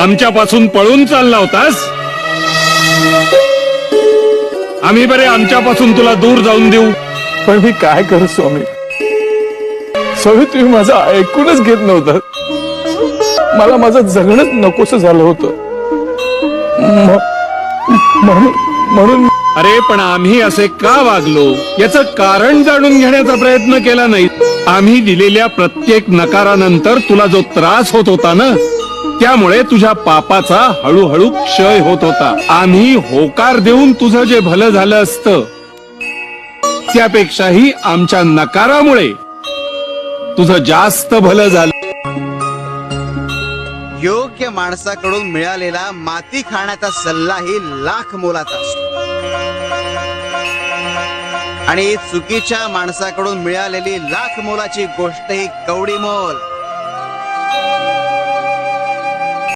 आमच्यापासून पळून चालला होतास? आम्ही बरे आमच्यापासून तुला दूर जाऊन देऊ? पण मी काय करू स्वामी, स्वामी तुम्ही माझं ऐकूनच घेत नव्हता. मला माझं जगणंच नकोस झालं होतं. म्हणून अरे पण आम्ही असे का वागलो याचं कारण जाणून घेण्याचा प्रयत्न केला नाही. आम्ही दिलेल्या प्रत्येक नकारानंतर तुला जो त्रास होत होता ना, त्यामुळे तुझ्या पापाचा हळूहळू क्षय होत होता. आम्ही होकार देऊन तुझं जे भलं झालं असतं, त्यापेक्षाही आमच्या नकारामुळे तुझं जास्त भलं झालं. योग्य माणसाकडून मिळालेला माती खाण्याचा सल्लाही लाख मोलाचा असतो आणि चुकीच्या माणसाकडून मिळालेली लाख मोलाची गोष्ट ही कवडी मोल.